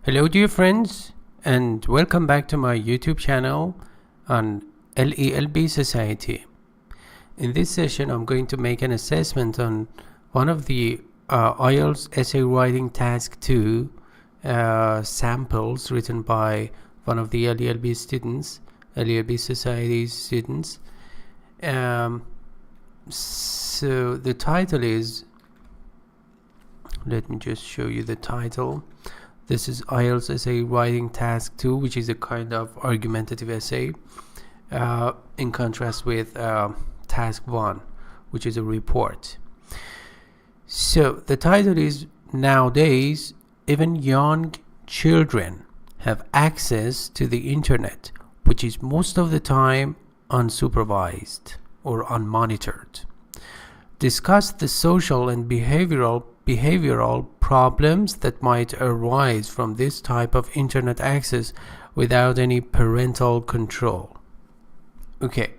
Hello dear friends, and welcome back to my YouTube channel on LELB Society. In this session I'm going to make an assessment on one of the IELTS Essay Writing Task 2 samples written by one of the LELB students, LELB Society's students. So the title is, let me just show you the title. This is IELTS Essay Writing Task 2, which is a kind of argumentative essay, in contrast with Task 1, which is a report. So the title is, nowadays, even young children have access to the internet, which is most of the time unsupervised or unmonitored. Discuss the social and behavioral problems that might arise from this type of internet access without any parental control. Okay,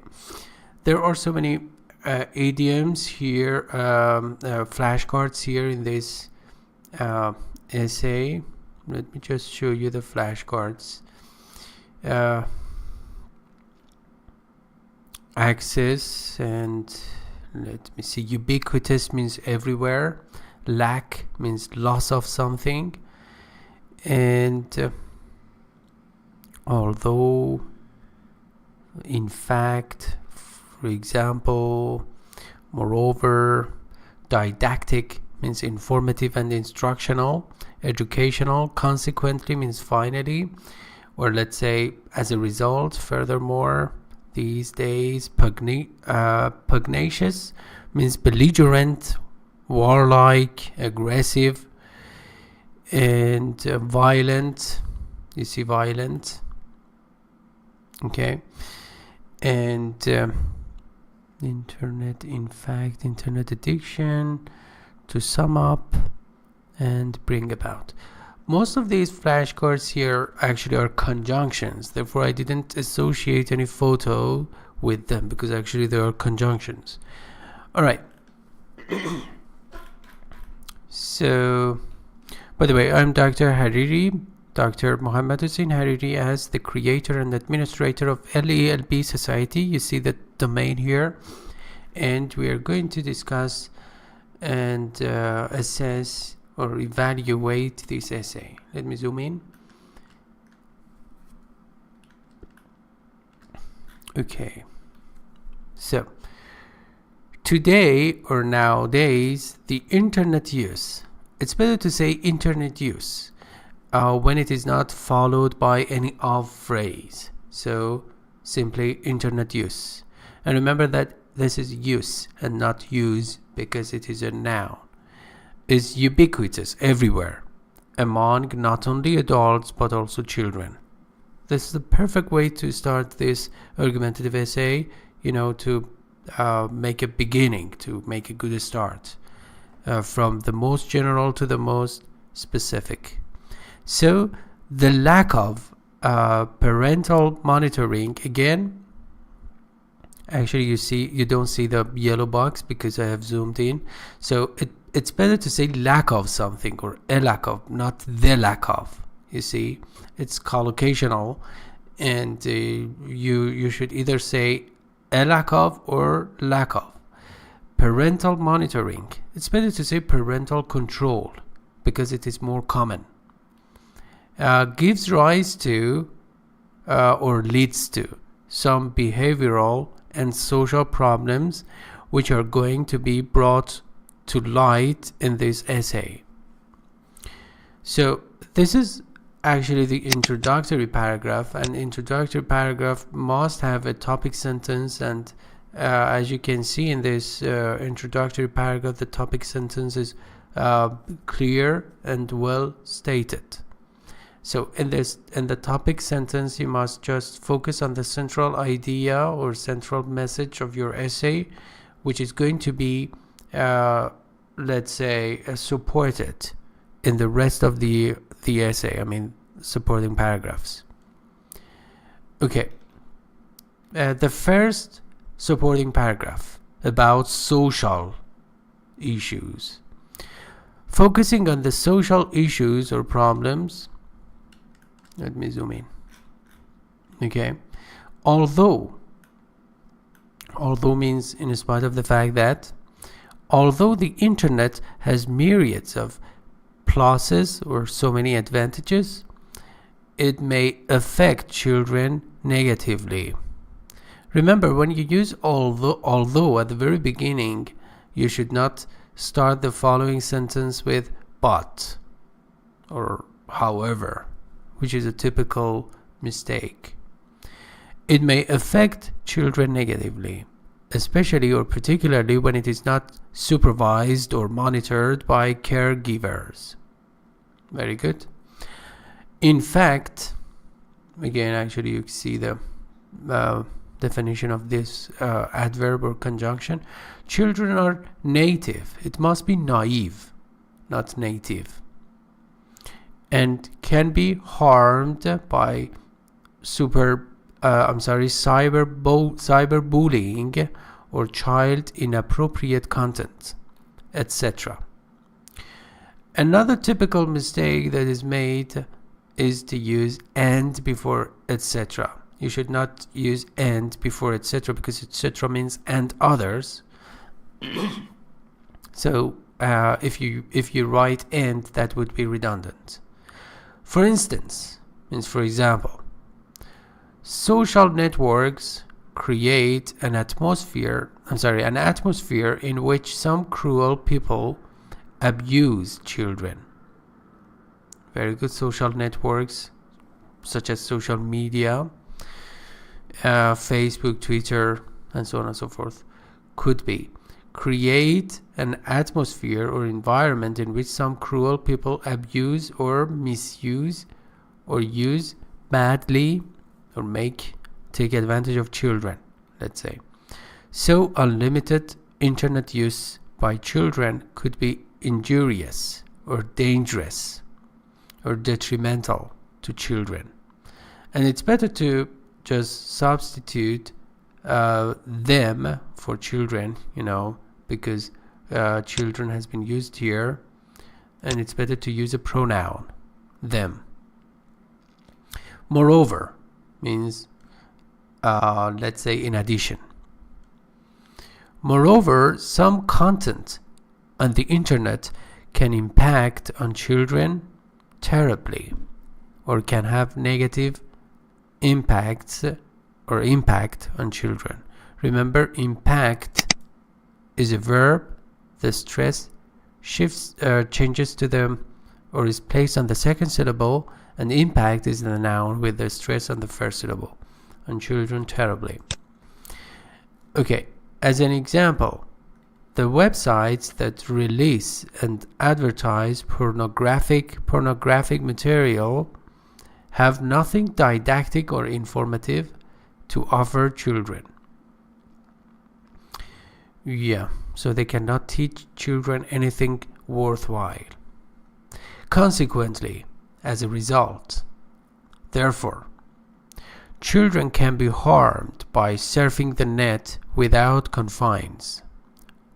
there are so many idioms here, flashcards here in this essay. Let me just show you the flashcards. Access, and let me see. Ubiquitous means everywhere. Lack means loss of something. And although, in fact, for example, moreover. Didactic means informative and instructional. Educational, consequently, means finally, or let's say as a result. Furthermore, these days, pugnacious means belligerent, warlike, aggressive, and violent. You see, violent. Okay. And internet, in fact, internet addiction, to sum up and bring about. Most of these flashcards here actually are conjunctions, therefore I didn't associate any photo with them because actually they are conjunctions. Alright. So, by the way, I'm Dr. Hariri, Dr. Muhammad Hussein Hariri, as the creator and administrator of LELB Society. You see the domain here, and we are going to discuss and assess or evaluate this essay. Let me zoom in. Okay, so today or nowadays, the internet use, it's better to say internet use when it is not followed by any of phrase. So simply internet use. And remember that this is use and not use because it is a noun. Is ubiquitous everywhere among not only adults but also children. This is the perfect way to start this argumentative essay, to make a beginning, to make a good start, from the most general to the most specific. So the lack of parental monitoring, again, actually you don't see the yellow box because I have zoomed in. So it's better to say lack of something or a lack of, not the lack of. You see, it's collocational, and you should either say a lack of or lack of. Parental monitoring, it's better to say parental control because it is more common. Gives rise to or leads to some behavioral and social problems which are going to be brought to light in this essay. So this is actually the introductory paragraph, and introductory paragraph must have a topic sentence, and as you can see in this introductory paragraph, the topic sentence is clear and well stated. So in the topic sentence, you must just focus on the central idea or central message of your essay, which is going to be, let's say, supported in the rest of the essay. I mean, supporting paragraphs. Okay. The first supporting paragraph about social issues. Focusing on the social issues or problems Let me zoom in. Okay, although means in spite of the fact that although the internet has myriads of pluses or so many advantages, it may affect children negatively. Remember, when you use although at the very beginning, you should not start the following sentence with but or however, which is a typical mistake. It may affect children negatively, especially or particularly when it is not supervised or monitored by caregivers. Very good. In fact, again, actually you see the definition of this adverb or conjunction. Children are native. It must be naive, not native, and can be harmed by cyberbullying or child inappropriate content, etc. Another typical mistake that is made is to use and before etc. You should not use and before etc. because etc. means and others. So if you write and, that would be redundant. For instance, means for example, social networks create an atmosphere in which some cruel people abuse children. Very good. Social networks such as social media, Facebook, Twitter, and so on and so forth, could be create an atmosphere or environment in which some cruel people abuse or misuse or use badly or take advantage of children, let's say. So unlimited internet use by children could be injurious or dangerous or detrimental to children, and it's better to just substitute them for children, because children has been used here, and it's better to use a pronoun them. Moreover means let's say in addition. Moreover, some content on the internet can impact on children terribly, or can have negative impacts or impact on children. Remember, impact is a verb. The stress changes to the or is placed on the second syllable, and impact is the noun with the stress on the first syllable. On children terribly. Okay, as an example, the websites that release and advertise pornographic material have nothing didactic or informative to offer children. Yeah, so they cannot teach children anything worthwhile. Consequently, as a result, therefore, children can be harmed by surfing the net without confines.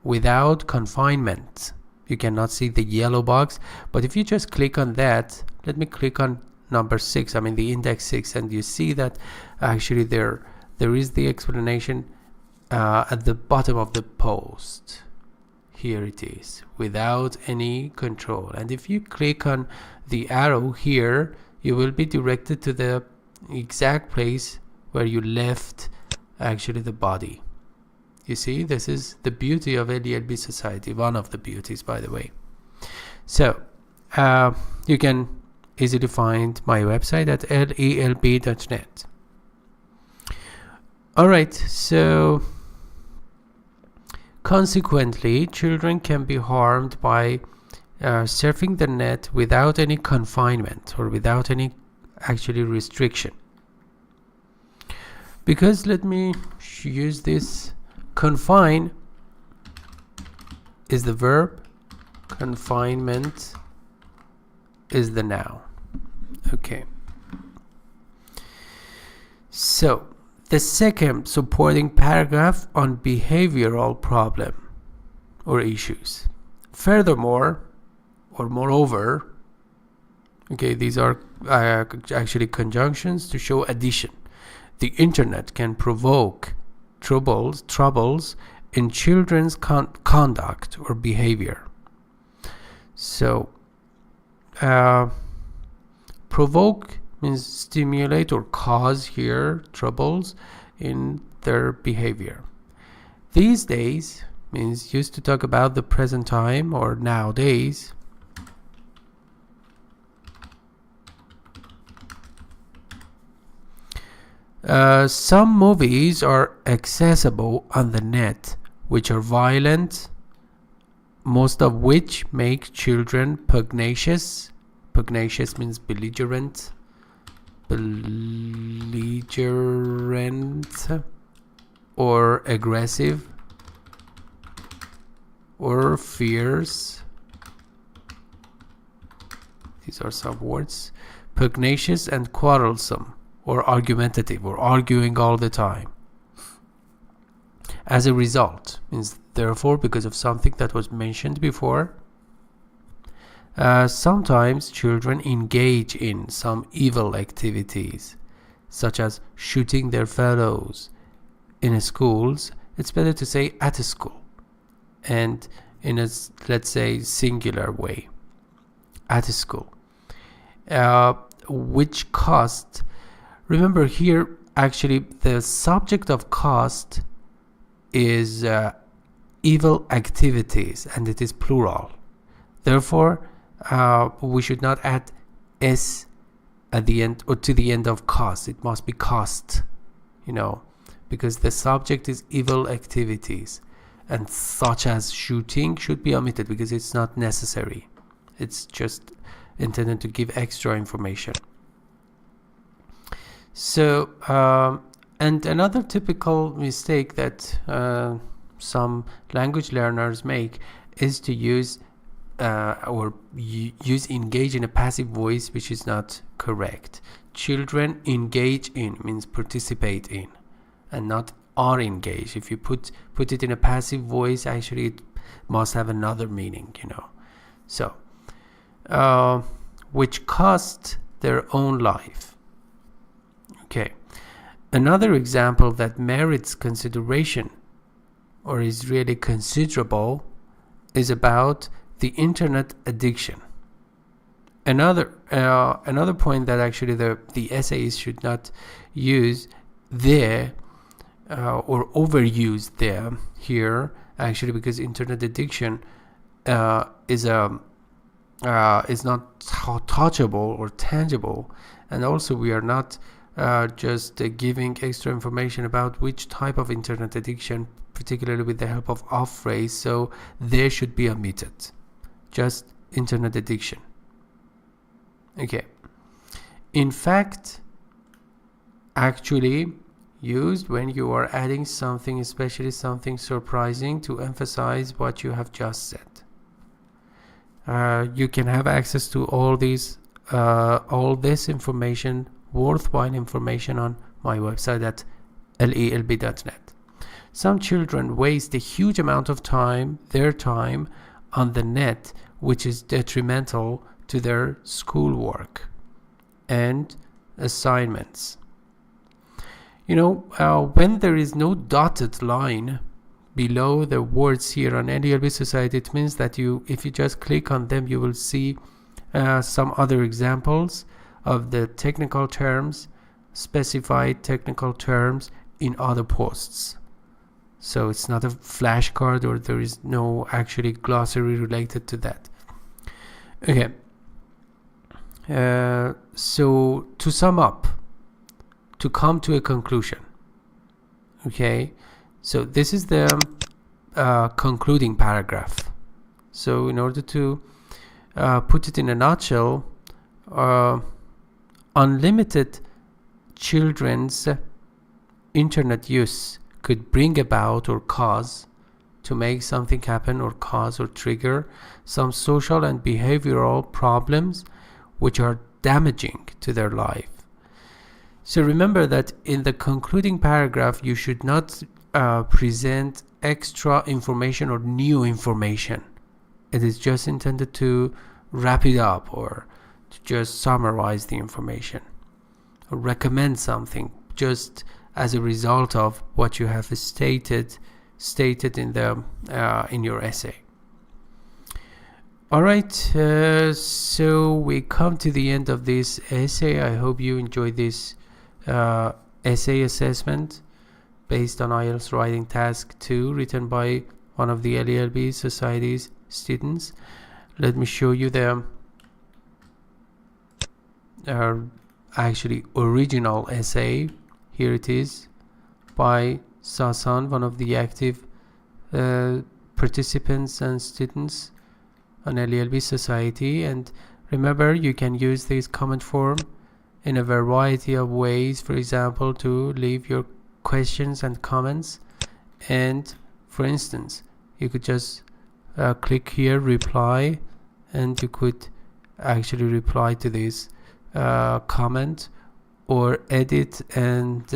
Without confinement. You cannot see the yellow box, but if you just click on that, let me click on number 6, the index 6, and you see that actually there is the explanation at the bottom of the post. Here it is, without any control. And if you click on the arrow here, you will be directed to the exact place where you left actually the body. You see, this is the beauty of LELB Society, one of the beauties, by the way. So you can easily find my website at lelb.net. Alright, so consequently, children can be harmed by surfing the net without any confinement or without any actually restriction. Because let me use this. Confine is the verb, confinement is the noun. Okay. So the second supporting paragraph on behavioral problem or issues. Furthermore, or moreover, okay, these are actually conjunctions to show addition. The internet can provoke troubles in children's conduct or behavior. So provoke means stimulate or cause here troubles in their behavior. These days means used to talk about the present time or nowadays. Some movies are accessible on the net which are violent, most of which make children pugnacious. Pugnacious means belligerent or aggressive or fierce. These are some words. Pugnacious and quarrelsome or argumentative or arguing all the time. As a result means therefore because of something that was mentioned before. Sometimes children engage in some evil activities such as shooting their fellows. In schools, it's better to say at a school and in a, let's say, singular way. At a school. Which cost, remember here actually the subject of cost is evil activities and it is plural. Therefore, we should not add s at the end or to the end of cost. It must be cost, because the subject is evil activities, and such as shooting should be omitted because it's not necessary. It's just intended to give extra information. So, and another typical mistake that some language learners make is to use engage in a passive voice, which is not correct. Children engage in means participate in, and not are engaged. If you put it in a passive voice, actually it must have another meaning, So, which cost their own life. Okay. Another example that merits consideration or is really considerable is about the internet addiction. Another point that actually the essayists should not use there or overuse there here, actually, because internet addiction is not touchable or tangible, and also we are not just giving extra information about which type of internet addiction, particularly with the help of off phrase, so they should be omitted. Just internet addiction. Okay. In fact, actually used when you are adding something, especially something surprising, to emphasize what you have just said. You can have access to all this information, worthwhile information, on my website at lelb.net. Some children waste a huge amount of their time on the net, which is detrimental to their schoolwork and assignments. When there is no dotted line below the words here on LELB Society, it means that if you just click on them, you will see some other examples of the technical terms, specified technical terms in other posts. So it's not a flashcard, or there is no actually glossary related to that. Okay. So to sum up, to come to a conclusion. Okay. So this is the concluding paragraph. So in order to put it in a nutshell, unlimited children's internet use could bring about or cause to make something happen, or cause or trigger some social and behavioral problems which are damaging to their life. So remember that in the concluding paragraph, you should not present extra information or new information. It is just intended to wrap it up or to just summarize the information or recommend something just as a result of what you have stated in the in your essay. Alright, so we come to the end of this essay. I hope you enjoyed this essay assessment based on IELTS Writing Task 2, written by one of the LELB Society's students. Let me show you the actually original essay. Here it is by Sasan, one of the active participants and students on LELB Society. And remember, you can use this comment form in a variety of ways. For example, to leave your questions and comments, and for instance, you could just click here, reply, and you could actually reply to this comment or edit. And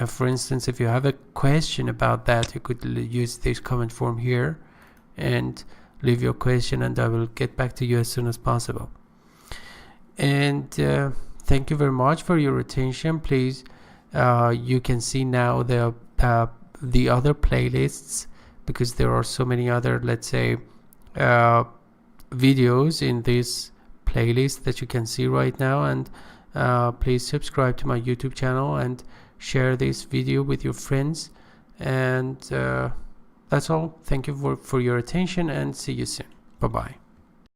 for instance, if you have a question about that, you could use this comment form here and leave your question, and I will get back to you as soon as possible. And thank you very much for your attention. Please, you can see now the other playlists, because there are so many other, let's say, videos in this playlist that you can see right now. And please subscribe to my YouTube channel and share this video with your friends. And that's all. Thank you for your attention, and see you soon. Bye bye.